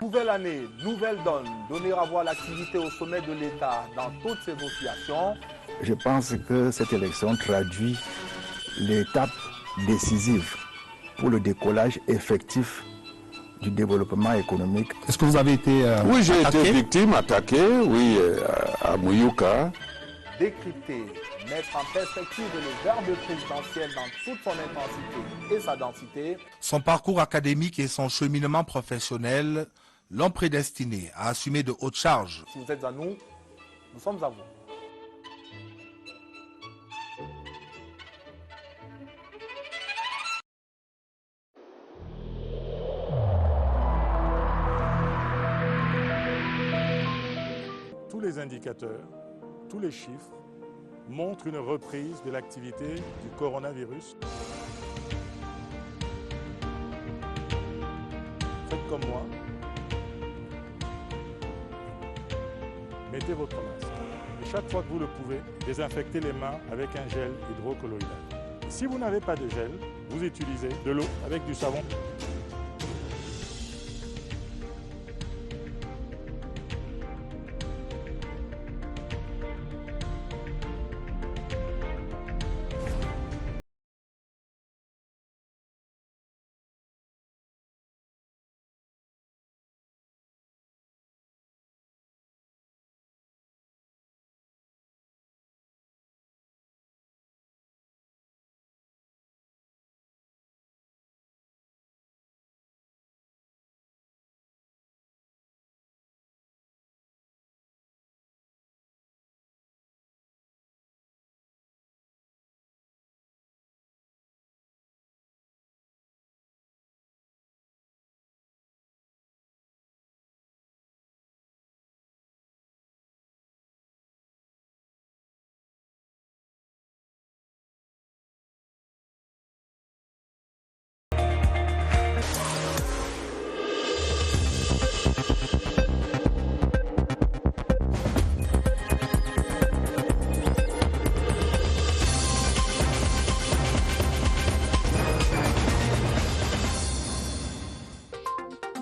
Nouvelle année, nouvelle donne, donner à voir l'activité au sommet de l'État dans toutes ses oscillations. Je pense que cette élection traduit l'étape décisive pour le décollage effectif du développement économique. Est-ce que vous avez été Oui, j'ai été victime, attaqué, oui, à Mouyouka. Décrypter, mettre en perspective le verbe présidentiel dans toute son intensité et sa densité. Son parcours académique et son cheminement professionnel l'ont prédestiné à assumer de hautes charges. Si vous êtes à nous, nous sommes à vous. Tous les indicateurs, tous les chiffres montrent une reprise de l'activité du coronavirus. Faites comme moi. Mettez votre masque. Et chaque fois que vous le pouvez, désinfectez les mains avec un gel hydrocolloïdal. Si vous n'avez pas de gel, vous utilisez de l'eau avec du savon.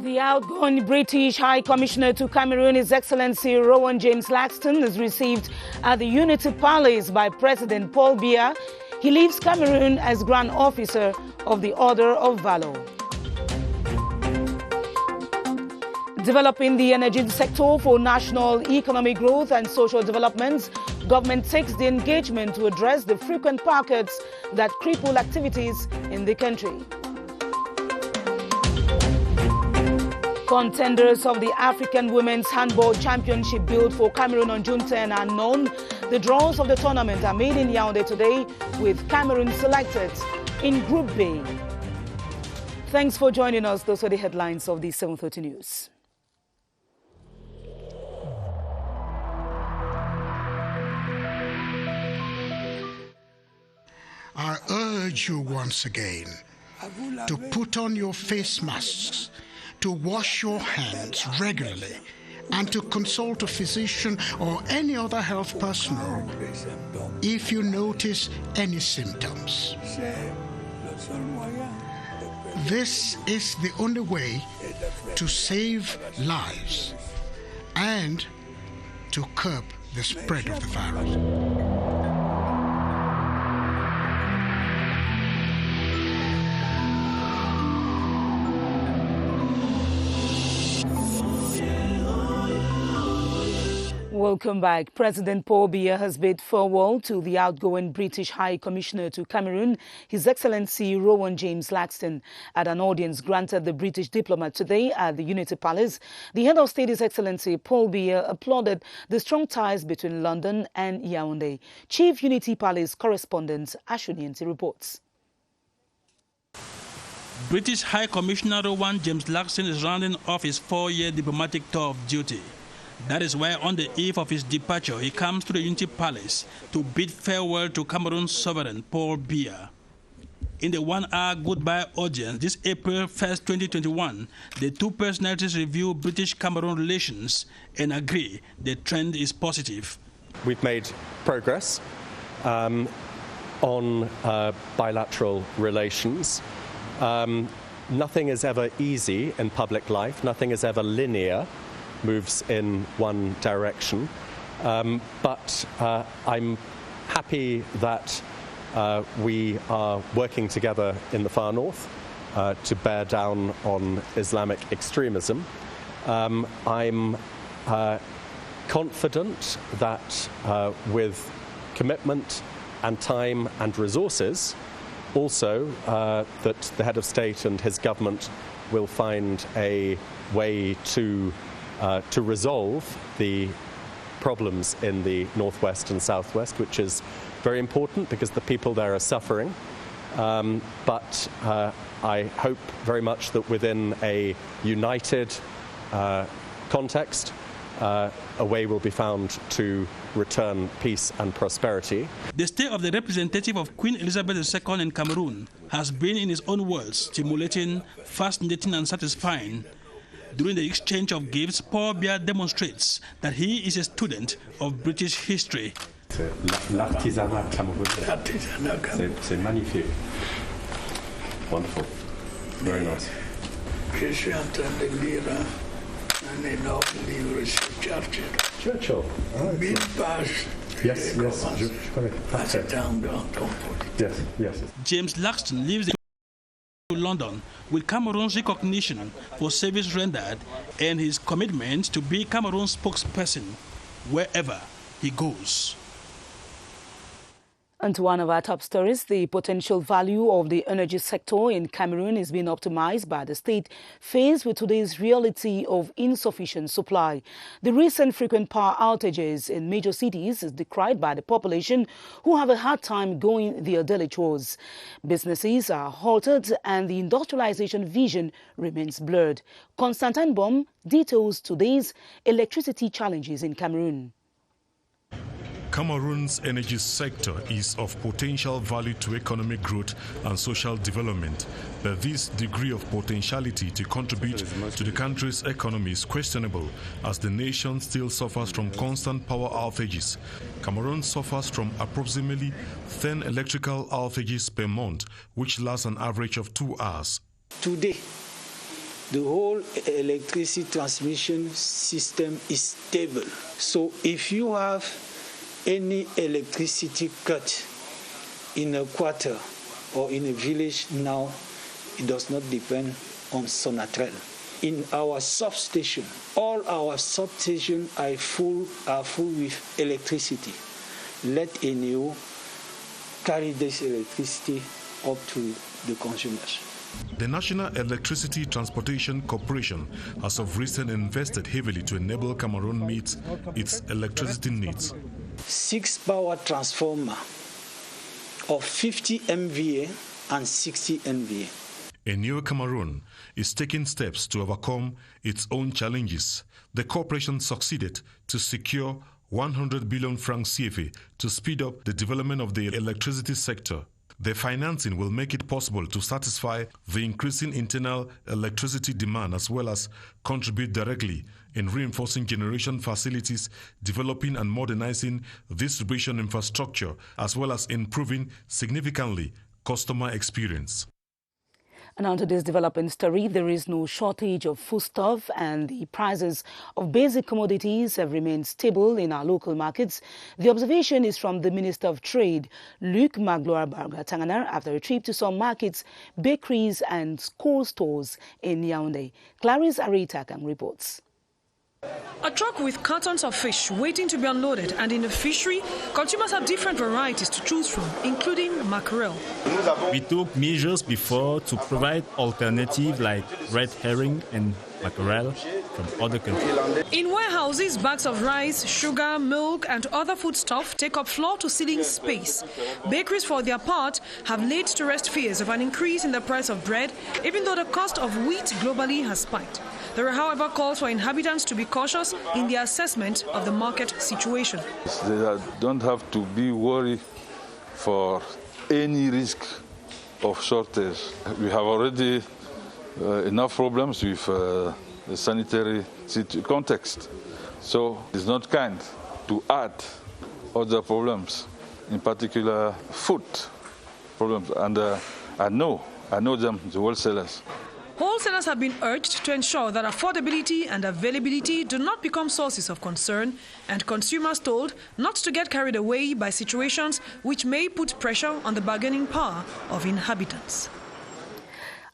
The outgoing British High Commissioner to Cameroon, His Excellency Rowan James Laxton, is received at the Unity Palace by President Paul Biya. He leaves Cameroon as Grand Officer of the Order of Valor. Developing the energy sector for national economic growth and social development, government takes the engagement to address the frequent pockets that cripple activities in the country. Contenders of the African Women's Handball Championship billed for Cameroon on June 10 are known. The draws of the tournament are made in Yaoundé today, with Cameroon selected in Group B. Thanks for joining us. Those are the headlines of the 7:30 News. I urge you once again to put on your face masks, to wash your hands regularly, and to consult a physician or any other health personnel if you notice any symptoms. This is the only way to save lives and to curb the spread of the virus. Welcome back. President Paul Biya has bid farewell to the outgoing British High Commissioner to Cameroon, His Excellency Rowan James Laxton, at an audience granted the British diplomat today at the Unity Palace. The head of state, His Excellency Paul Biya, applauded the strong ties between London and Yaoundé. Chief Unity Palace correspondent Ashunianti reports. British High Commissioner Rowan James Laxton is rounding off his 4-year diplomatic tour of duty. That is why on the eve of his departure, he comes to the Unity Palace to bid farewell to Cameroon's sovereign, Paul Biya. In the 1-hour goodbye audience this April 1st, 2021, the two personalities review British-Cameroon relations and agree the trend is positive. We've made progress on bilateral relations. nothing is ever easy in public life. Nothing is ever linear, moves in one direction. But I'm happy that we are working together in the far north to bear down on Islamic extremism. I'm confident that with commitment and time and resources, also that the head of state and his government will find a way to resolve the problems in the northwest and southwest, which is very important because the people there are suffering. But I hope very much that within a united context, a way will be found to return peace and prosperity. The stay of the representative of Queen Elizabeth II in Cameroon has been, in his own words, stimulating, fascinating and satisfying. During the exchange of gifts, Paul Biya demonstrates that he is a student of British history. L'artisanat camerounais. C'est magnifique. Wonderful. Very nice. Je suis en train de lire un énorme livre sur Churchill. Churchill. 1000 pages. Yes, je connais. Yes. James Laxton lives in London with Cameroon's recognition for service rendered and his commitment to be Cameroon's spokesperson wherever he goes. And to one of our top stories, the potential value of the energy sector in Cameroon is being optimized by the state faced with today's reality of insufficient supply. The recent frequent power outages in major cities is decried by the population, who have a hard time going their daily chores. Businesses are halted and the industrialization vision remains blurred. Constantine Baum details today's electricity challenges in Cameroon. Cameroon's energy sector is of potential value to economic growth and social development, but this degree of potentiality to contribute to the country's economy is questionable as the nation still suffers from constant power outages. Cameroon suffers from approximately 10 electrical outages per month, which last an average of 2 hours. Today, the whole electricity transmission system is stable. So if you have any electricity cut in a quarter or in a village now, it does not depend on Sonatrel. In our substation, all our substations are full with electricity. Let Eneo carry this electricity up to the consumers. The National Electricity Transportation Corporation has of recent invested heavily to enable Cameroon meet its electricity needs. 6 power transformers of 50 MVA and 60 MVA. A new Cameroon is taking steps to overcome its own challenges. The corporation succeeded to secure 100 billion francs CFA to speed up the development of the electricity sector. The financing will make it possible to satisfy the increasing internal electricity demand as well as contribute directly in reinforcing generation facilities, developing and modernizing distribution infrastructure, as well as improving significantly customer experience. And on to this developing story, there is no shortage of foodstuff and the prices of basic commodities have remained stable in our local markets. The observation is from the Minister of Trade, Luc Magloire-Barga-Tangana, after a trip to some markets, bakeries and cold stores in Yaoundé. Clarice Aritakang reports. A truck with cartons of fish waiting to be unloaded, and in the fishery, consumers have different varieties to choose from, including mackerel. We took measures before to provide alternatives like red herring and mackerel from other countries. In warehouses, bags of rice, sugar, milk and other foodstuff take up floor-to-ceiling space. Bakeries, for their part, have laid to rest fears of an increase in the price of bread, even though the cost of wheat globally has spiked. There are, however, calls for inhabitants to be cautious in their assessment of the market situation. They don't have to be worried for any risk of shortage. We have already enough problems with the sanitary context. So it's not kind to add other problems, in particular food problems. And I know them, the wholesalers. Commissioners have been urged to ensure that affordability and availability do not become sources of concern, and consumers told not to get carried away by situations which may put pressure on the bargaining power of inhabitants.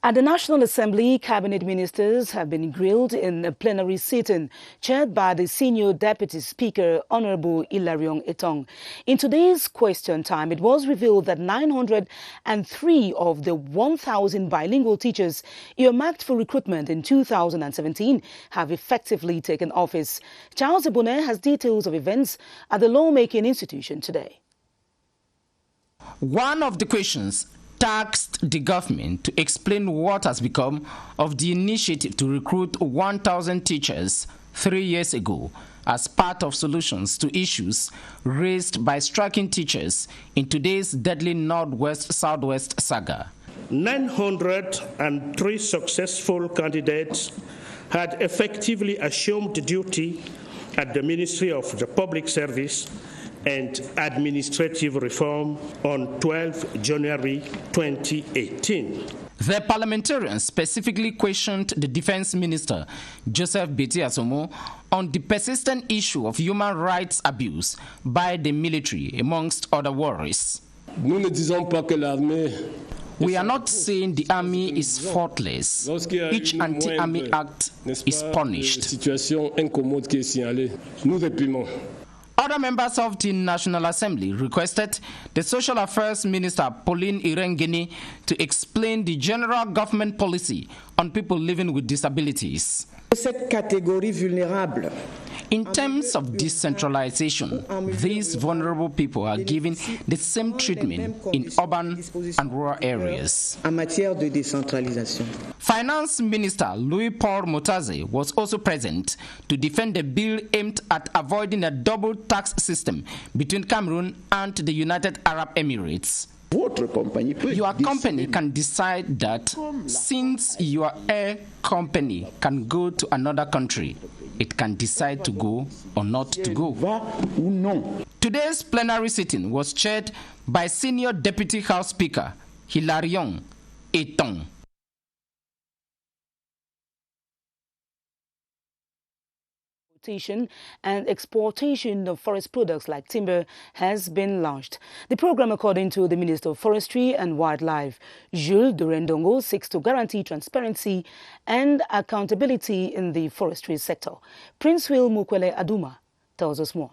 At the National Assembly, cabinet ministers have been grilled in a plenary sitting chaired by the senior Deputy Speaker, Honorable Ilarion Etong. In today's question time, it was revealed that 903 of the 1,000 bilingual teachers earmarked for recruitment in 2017 have effectively taken office. Charles Ebone has details of events at the lawmaking institution today. One of the questions tasked the government to explain what has become of the initiative to recruit 1,000 teachers 3 years ago as part of solutions to issues raised by striking teachers in today's deadly Northwest-Southwest saga. 903 successful candidates had effectively assumed duty at the Ministry of the Public Service and Administrative Reform on 12 January 2018. The parliamentarians specifically questioned the Defense Minister, Joseph Beti Asomo, on the persistent issue of human rights abuse by the military, amongst other worries. We are not saying the army is faultless. Each anti-army act is punished. Other members of the National Assembly requested the Social Affairs Minister, Pauline Irengeni, to explain the general government policy on people living with disabilities. In terms of decentralization, these vulnerable people are given the same treatment in urban and rural areas. Finance Minister Louis-Paul Motaze was also present to defend a bill aimed at avoiding a double tax system between Cameroon and the United Arab Emirates. Your company can decide that since your air company can go to another country, it can decide to go or not to go. Today's plenary sitting was chaired by Senior Deputy House Speaker Hilarion Etong. And exportation of forest products like timber has been launched. The program, according to the Minister of Forestry and Wildlife, Jules Durendongo, seeks to guarantee transparency and accountability in the forestry sector. Prince Will Mukwele Aduma tells us more.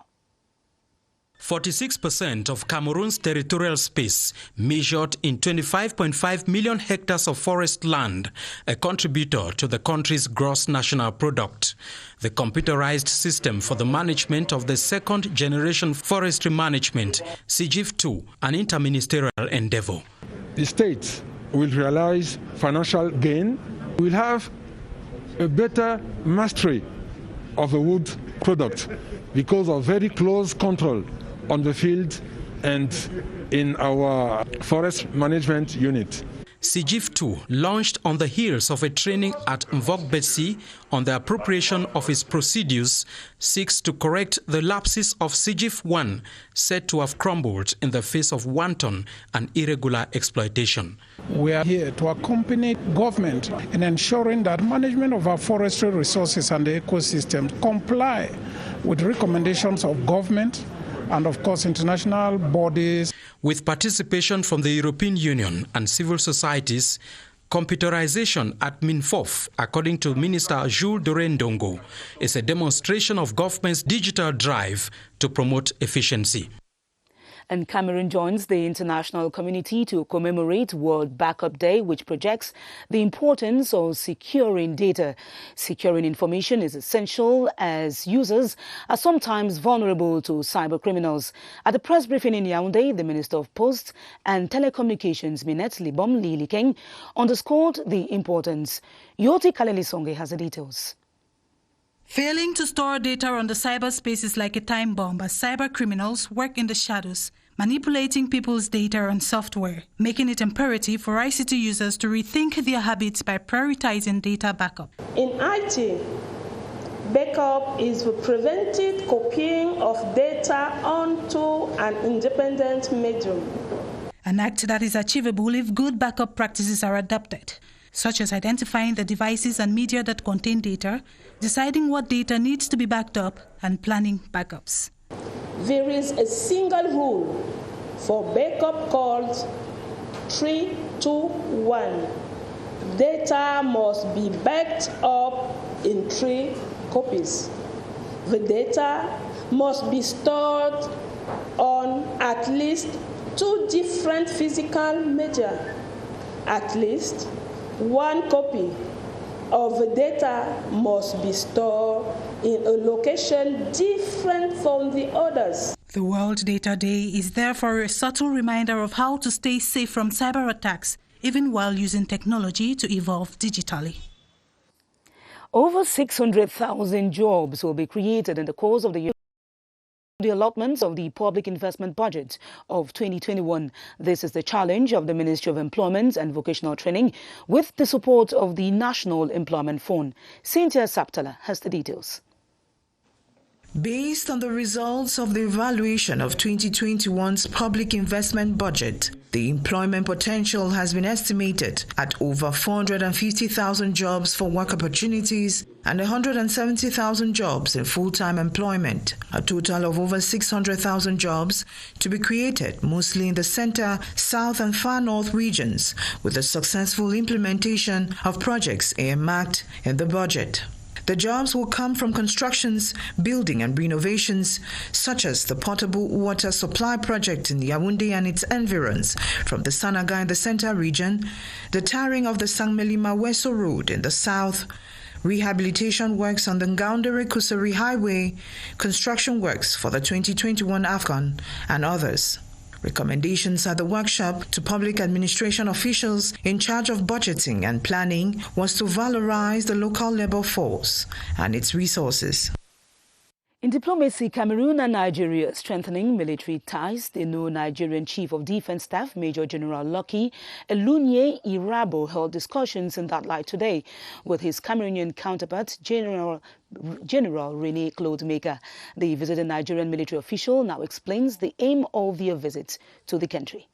46% of Cameroon's territorial space, measured in 25.5 million hectares of forest land, a contributor to the country's gross national product. The computerized system for the management of the second-generation forestry management, CGF2, an interministerial endeavor. The state will realize financial gain, will have a better mastery of the wood product because of very close control on the field and in our forest management unit. CGF2, launched on the heels of a training at Mvok-Betsi on the appropriation of its procedures, seeks to correct the lapses of CGF1, said to have crumbled in the face of wanton and irregular exploitation. We are here to accompany government in ensuring that management of our forestry resources and the ecosystem comply with recommendations of government and, of course, international bodies. With participation from the European Union and civil societies, computerization at MINFOF, according to Minister Jules Durendongo, is a demonstration of government's digital drive to promote efficiency. And Cameroon joins the international community to commemorate World Backup Day, which projects the importance of securing data. Securing information is essential as users are sometimes vulnerable to cyber criminals. At the press briefing in Yaoundé, the Minister of Posts and Telecommunications, Minette Libom Lilikeng, underscored the importance. Yoti Kaleli Songe has the details. Failing to store data on the cyberspace is like a time bomb as cyber criminals work in the shadows, manipulating people's data and software, making it imperative for ICT users to rethink their habits by prioritizing data backup. In IT, backup is the prevented copying of data onto an independent medium. An act that is achievable if good backup practices are adopted. such as identifying the devices and media that contain data, deciding what data needs to be backed up, and planning backups. There is a single rule for backup called 3-2-1. Data must be backed up in 3 copies. The data must be stored on at least 2 different physical media. At least 1 copy of the data must be stored in a location different from the others. The World Data Day is therefore a subtle reminder of how to stay safe from cyber attacks, even while using technology to evolve digitally. Over 600,000 jobs will be created in the course of the year. The allotments of the public investment budget of 2021. This is the challenge of the Ministry of Employment and Vocational Training with the support of the National Employment Fund. Cynthia Saptala has the details. Based on the results of the evaluation of 2021's public investment budget, the employment potential has been estimated at over 450,000 jobs for work opportunities and 170,000 jobs in full-time employment, a total of over 600,000 jobs to be created mostly in the center, south and far north regions with the successful implementation of projects earmarked in the budget. The jobs will come from constructions, building and renovations, such as the potable water supply project in Yaoundé and its environs from the Sanaga in the center region, the tarring of the Sangmelima-Weso Road in the south, rehabilitation works on the Ngaoundéré-Kusari Highway, construction works for the 2021 AFCON, and others. Recommendations at the workshop to public administration officials in charge of budgeting and planning was to valorize the local labor force and its resources. In diplomacy, Cameroon and Nigeria are strengthening military ties. The new Nigerian Chief of Defense Staff, Major General Lucky Elunye Irabo, held discussions in that light today with his Cameroonian counterpart, General Rene Claude Maker. The visiting Nigerian military official now explains the aim of their visit to the country.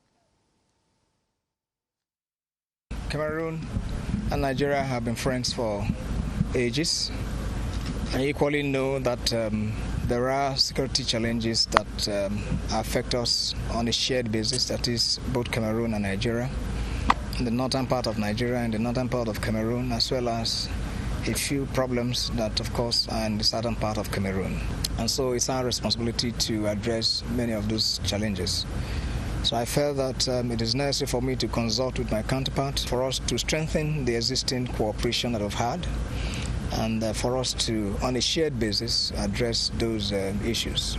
Cameroon and Nigeria have been friends for ages. I equally know that there are security challenges that affect us on a shared basis, that is both Cameroon and Nigeria, in the northern part of Nigeria and the northern part of Cameroon, as well as a few problems that, of course, are in the southern part of Cameroon. And so it's our responsibility to address many of those challenges. So I felt that it is necessary for me to consult with my counterpart for us to strengthen the existing cooperation that we've had, and for us to, on a shared basis, address those issues.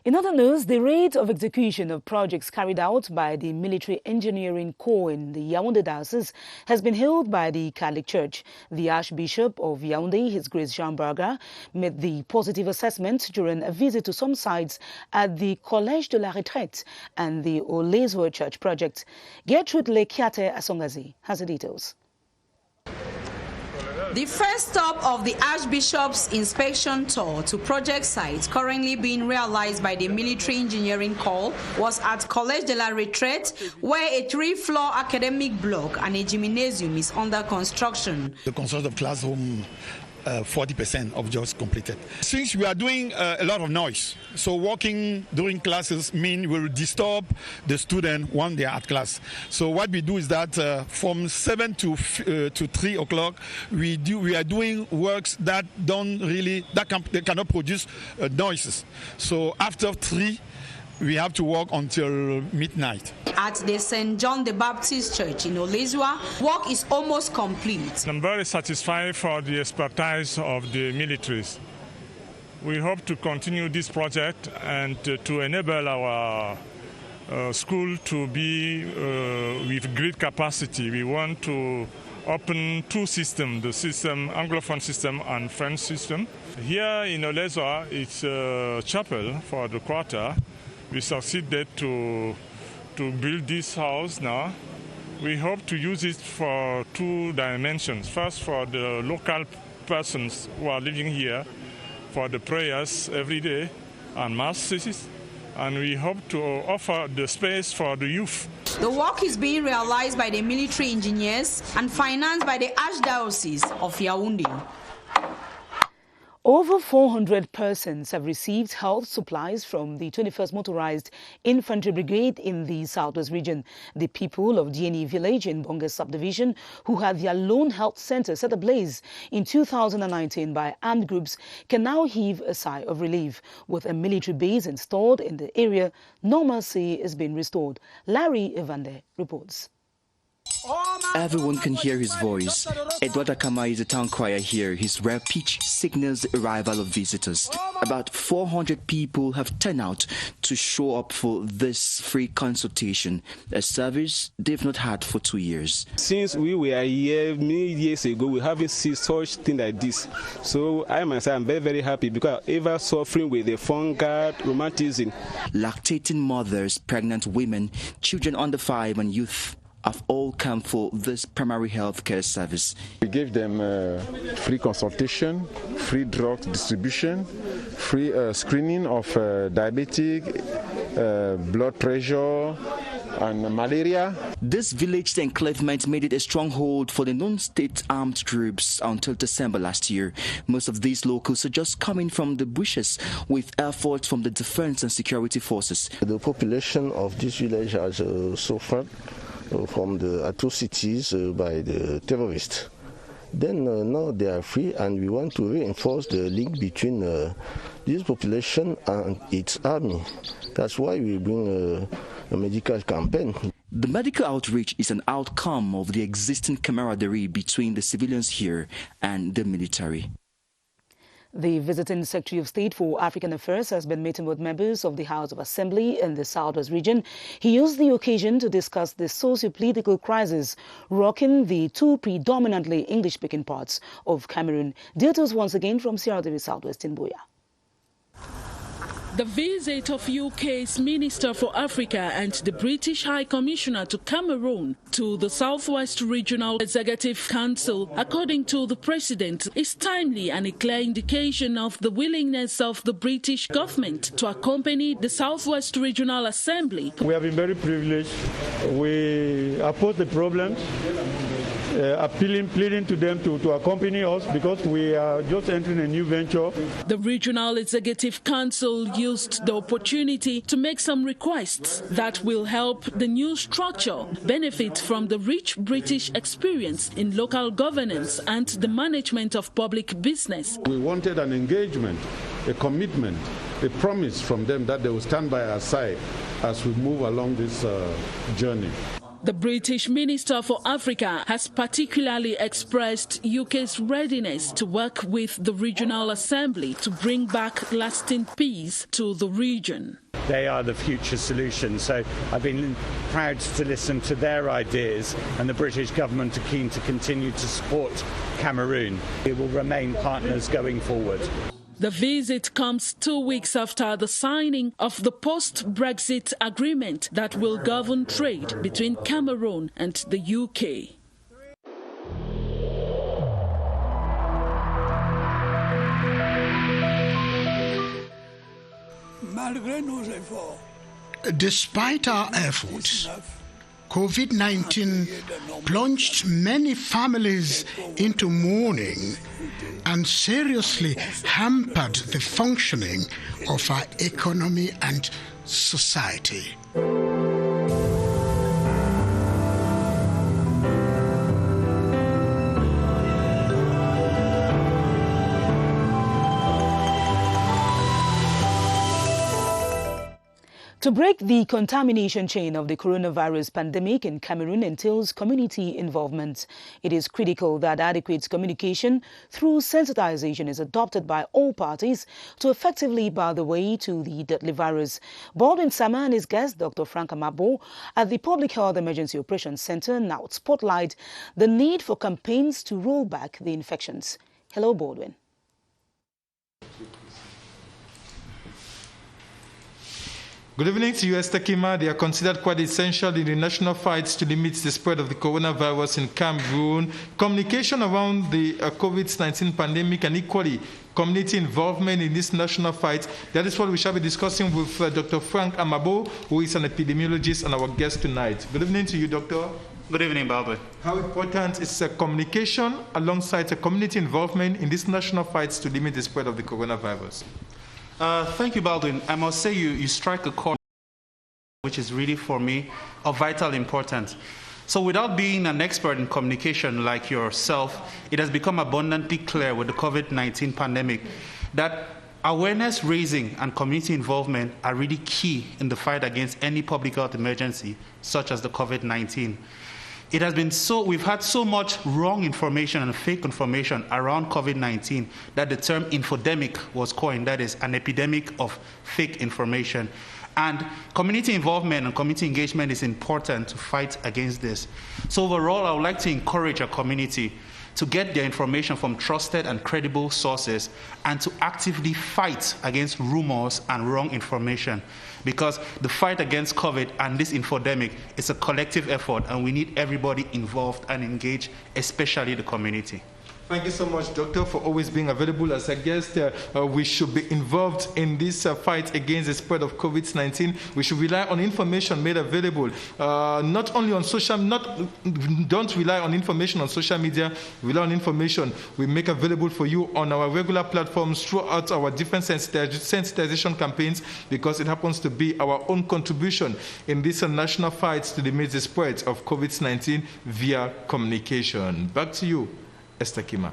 In other news, the rate of execution of projects carried out by the Military Engineering Corps in the Yaoundé Diocese has been hailed by the Catholic Church. The Archbishop of Yaoundé, His Grace Jean Barga, made the positive assessment during a visit to some sites at the Collège de la Retraite and the Olezwe Church project. Gertrude Lekiate Asongazi has the details. The first stop of the Archbishop's inspection tour to project sites currently being realized by the Military Engineering Corps was at Collège de la Retraite, where a 3-floor academic block and a gymnasium is under construction. The construction of classroom 40% of jobs completed. Since we are doing a lot of noise, so walking during classes mean we will disturb the student when they are at class. So what we do is that from 7 to 3 o'clock, we are doing works that they cannot produce noises. So after 3, we have to work until midnight. At the St. John the Baptist Church in Olezwe, work is almost complete. I'm very satisfied for the expertise of the militaries. We hope to continue this project and to enable our school to be with great capacity. We want to open 2 systems, the system, Anglophone system and French system. Here in Olezwe, it's a chapel for the quarter. We succeeded to build this house now. We hope to use it for 2 dimensions. First, for the local persons who are living here, for the prayers every day and masses, and we hope to offer the space for the youth. The work is being realized by the military engineers and financed by the Archdiocese of Yaoundé. Over 400 persons have received health supplies from the 21st Motorized Infantry Brigade in the Southwest region. The people of Dieni village in Bonga subdivision, who had their lone health center set ablaze in 2019 by armed groups, can now heave a sigh of relief. With a military base installed in the area, normalcy is being restored. Larry Evander reports. Everyone can hear his voice. Edward Akama is a town crier here. His rare pitch signals the arrival of visitors. About 400 people have turned out to show up for this free consultation, a service they've not had for 2 years. Since we were here many years ago, we haven't seen such thing like this. So I myself am very, very happy because ever suffering with the fungal rheumatism. Lactating mothers, pregnant women, children under 5 and youth have all come for this primary health care service. We gave them free consultation, free drug distribution, free screening of diabetic, blood pressure, and malaria. This village enclavement made it a stronghold for the non-state armed groups until December last year. Most of these locals are just coming from the bushes with efforts from the defense and security forces. The population of this village has suffered from the atrocities by the terrorists. Then now they are free, and we want to reinforce the link between this population and its army. That's why we bring a medical campaign. The medical outreach is an outcome of the existing camaraderie between the civilians here and the military. The visiting Secretary of State for African Affairs has been meeting with members of the House of Assembly in the Southwest region. He used the occasion to discuss the socio-political crisis rocking the two predominantly English-speaking parts of Cameroon. Details once again from CRTV Southwest in BIYA. The visit of UK's Minister for Africa and the British High Commissioner to Cameroon to the Southwest Regional Executive Council, according to the President, is timely and a clear indication of the willingness of the British government to accompany the Southwest Regional Assembly. We have been very privileged. We oppose the problems, pleading to them to accompany us because we are just entering a new venture. The Regional Executive Council used the opportunity to make some requests that will help the new structure benefit from the rich British experience in local governance and the management of public business. We wanted an engagement, a commitment, a promise from them that they will stand by our side as we move along this journey. The British Minister for Africa has particularly expressed UK's readiness to work with the Regional Assembly to bring back lasting peace to the region. They are the future solution, so I've been proud to listen to their ideas, and the British government are keen to continue to support Cameroon. We will remain partners going forward. The visit comes 2 weeks after the signing of the post-Brexit agreement that will govern trade between Cameroon and the UK. Despite our efforts, COVID-19 plunged many families into mourning and seriously hampered the functioning of our economy and society. To break the contamination chain of the coronavirus pandemic in Cameroon entails community involvement. It is critical that adequate communication through sensitization is adopted by all parties to effectively bar the way to the deadly virus. Baldwin Sama and his guest, Dr. Frank Amabo, at the Public Health Emergency Operations Center now spotlight the need for campaigns to roll back the infections. Hello, Good evening to you, Esther Kima. They are considered quite essential in the national fights to limit the spread of the coronavirus in Cameroon. Communication around the COVID-19 pandemic and equally community involvement in this national fight. That is what we shall be discussing with Dr. Frank Amabo, who is an epidemiologist and our guest tonight. Good evening to you, Doctor. Good evening, Barbara. How important is communication alongside community involvement in these national fights to limit the spread of the coronavirus? Thank you, Baldwin. I must say you strike a chord which is really, for me, of vital importance. So without being an expert in communication like yourself, it has become abundantly clear with the COVID-19 pandemic that awareness raising and community involvement are really key in the fight against any public health emergency, such as the COVID-19. It has been we've had so much wrong information and fake information around COVID-19 that the term infodemic was coined, that is an epidemic of fake information. And community involvement and community engagement is important to fight against this. So overall, I would like to encourage our community to get their information from trusted and credible sources and to actively fight against rumors and wrong information, because the fight against COVID and this infodemic is a collective effort and we need everybody involved and engaged, especially the community. Thank you so much, Doctor, for always being available as a guest. We should be involved in this fight against the spread of COVID-19. We should rely on information made available, not only on don't rely on information on social media, rely on information we make available for you on our regular platforms throughout our different sensitization campaigns, because it happens to be our own contribution in this national fight to limit the spread of COVID-19 via communication. Back to you, Esther Kima.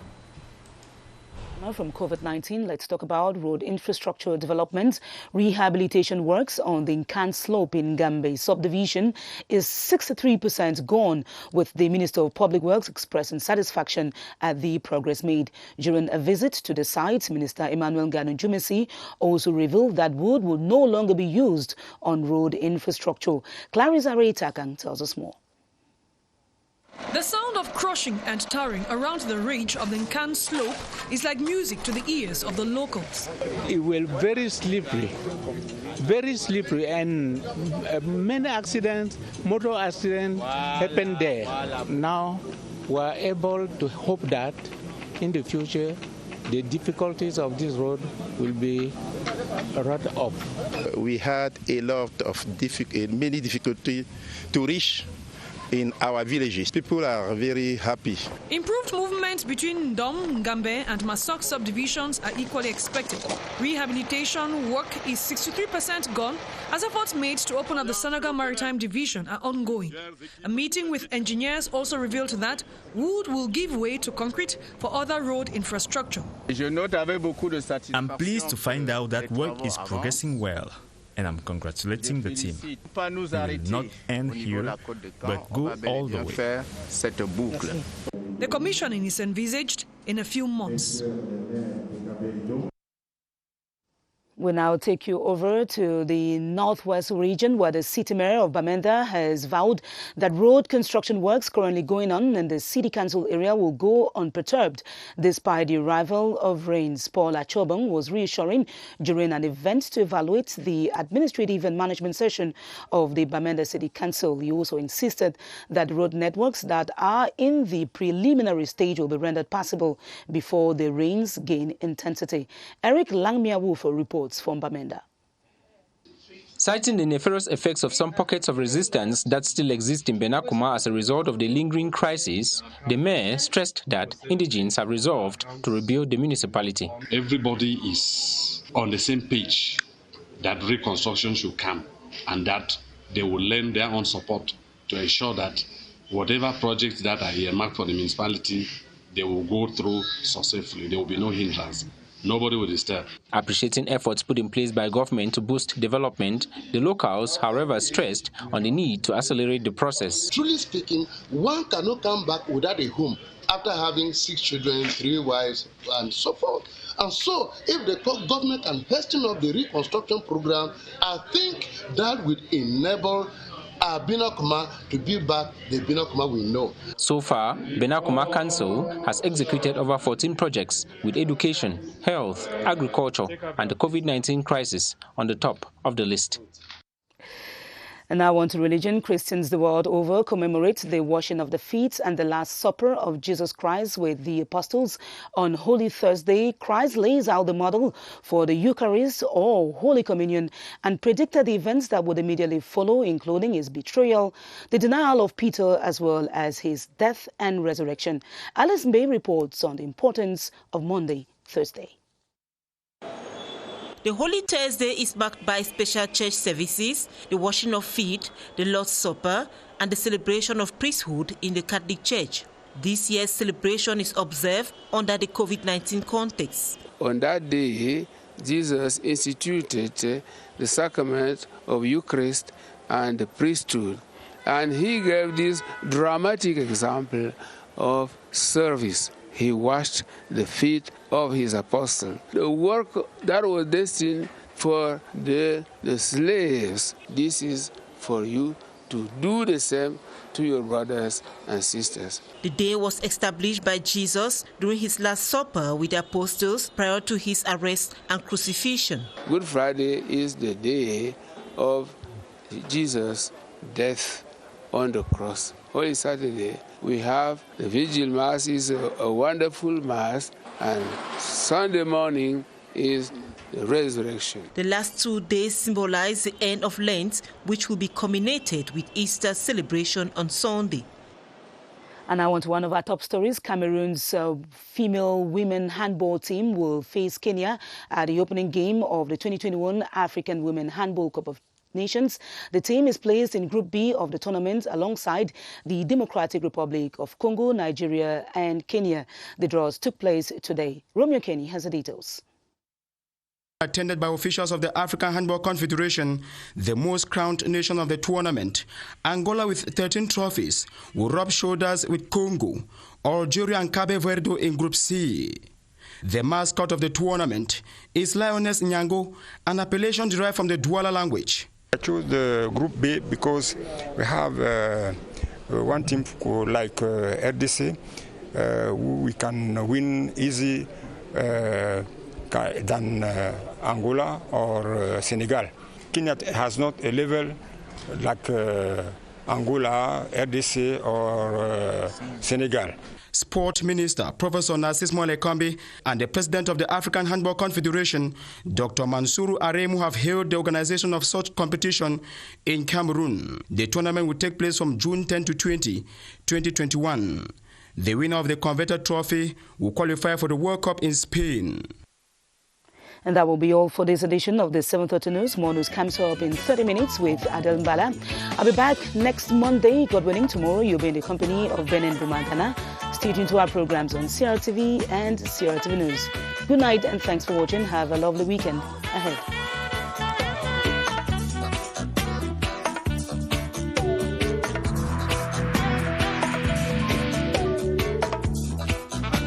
Now from COVID-19, let's talk about road infrastructure development. Rehabilitation works on the Nkan Slope in Gambe subdivision is 63% gone, with the Minister of Public Works expressing satisfaction at the progress made. During a visit to the site, Minister Emmanuel Ganu-Jumesi also revealed that wood will no longer be used on road infrastructure. Clarissa Reitakan tells us more. The sound of crushing and tarring around the ridge of the Nkan Slope is like music to the ears of the locals. It will be very slippery, and many accidents, motor accidents happen there. Now we are able to hope that in the future the difficulties of this road will be wrought up. We had a lot of many difficulties to reach in our villages. People are very happy. Improved movement between Ndom, Ngambe and Masok subdivisions are equally expected. Rehabilitation work is 63% gone as efforts made to open up the Sanaga Maritime Division are ongoing. A meeting with engineers also revealed that wood will give way to concrete for other road infrastructure. I'm pleased to find out that work is progressing well, and I'm congratulating the team. We will not end here, but go all the way. The commissioning is envisaged in a few months. We now take you over to the northwest region, where the city mayor of Bamenda has vowed that road construction works currently going on in the city council area will go unperturbed despite the arrival of rains. Paul Achobong was reassuring during an event to evaluate the administrative and management session of the Bamenda City Council. He also insisted that road networks that are in the preliminary stage will be rendered passable before the rains gain intensity. Eric Langmiawu reports from Bamenda. Citing the nefarious effects of some pockets of resistance that still exist in Benakuma as a result of the lingering crisis, the mayor stressed that indigents have resolved to rebuild the municipality. Everybody is on the same page that reconstruction should come, and that they will lend their own support to ensure that whatever projects that are earmarked for the municipality, they will go through successfully. There will be no hindrance. Nobody will disturb. Appreciating efforts put in place by government to boost development, the locals, however, stressed on the need to accelerate the process. Truly speaking, one cannot come back without a home after having 6 children, 3 wives, and so forth. And so, if the government can hasten up the reconstruction program, I think that would enable Benakuma to build back the Benakuma we know. So far, Benakuma Council has executed over 14 projects with education, health, agriculture, and the COVID-19 crisis on the top of the list. And now on to religion. Christians the world over commemorate the washing of the feet and the Last Supper of Jesus Christ with the apostles. On Holy Thursday, Christ lays out the model for the Eucharist or Holy Communion and predicted the events that would immediately follow, including his betrayal, the denial of Peter, as well as his death and resurrection. Alice May reports on the importance of Maundy Thursday. The Holy Thursday is marked by special church services, the washing of feet, the Lord's Supper, and the celebration of priesthood in the Catholic Church. This year's celebration is observed under the COVID-19 context. On that day, Jesus instituted the sacrament of Eucharist and the priesthood, and he gave this dramatic example of service. He washed the feet of his apostles. The work that was destined for the slaves, this is for you to do the same to your brothers and sisters. The day was established by Jesus during his Last Supper with the apostles prior to his arrest and crucifixion. Good Friday is the day of Jesus' death on the cross. Holy Saturday, we have the Vigil Mass, is a wonderful Mass, and Sunday morning is the resurrection. The last 2 days symbolize the end of Lent, which will be culminated with Easter celebration on Sunday. And now on to one of our top stories. Cameroon's female women handball team will face Kenya at the opening game of the 2021 African Women Handball Cup of Nations. The team is placed in Group B of the tournament alongside the Democratic Republic of Congo, Nigeria and Kenya. The draws took place today. Romeo Kenny has the details. Attended by officials of the African Handball Confederation, the most crowned nation of the tournament, Angola with 13 trophies will rub shoulders with Congo, Algeria and Cabo Verde in Group C. The mascot of the tournament is Lioness Nyango, an appellation derived from the Douala language. I chose the Group B because we have one team like RDC, we can win easy than Angola or Senegal. Kenya has not a level like Angola, RDC or Senegal. Sport Minister Professor Narcisse Molekambi and the President of the African Handball Confederation, Dr. Mansour Aremu, have held the organization of such competition in Cameroon. The tournament will take place from June 10 to 20, 2021. The winner of the converted trophy will qualify for the World Cup in Spain. And that will be all for this edition of the 7:30 News. More news comes up in 30 minutes with Adel Mbala. I'll be back next Monday. God willing, tomorrow you'll be in the company of Benin Bumantana. Stay tuned to our programs on CRTV and CRTV News. Good night and thanks for watching. Have a lovely weekend ahead.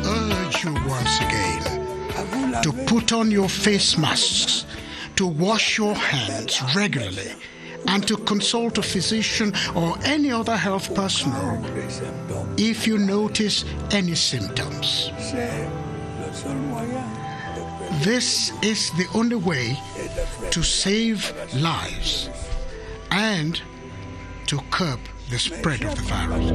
Urge you once again to put on your face masks, to wash your hands regularly, and to consult a physician or any other health personnel if you notice any symptoms. This is the only way to save lives and to curb the spread of the virus.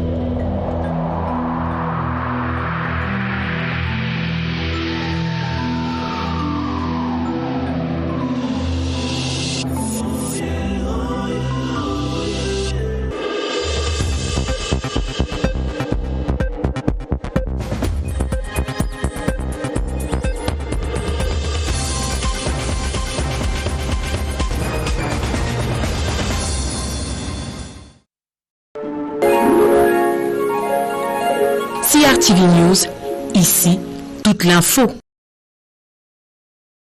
CRTV News, ici, toute l'info.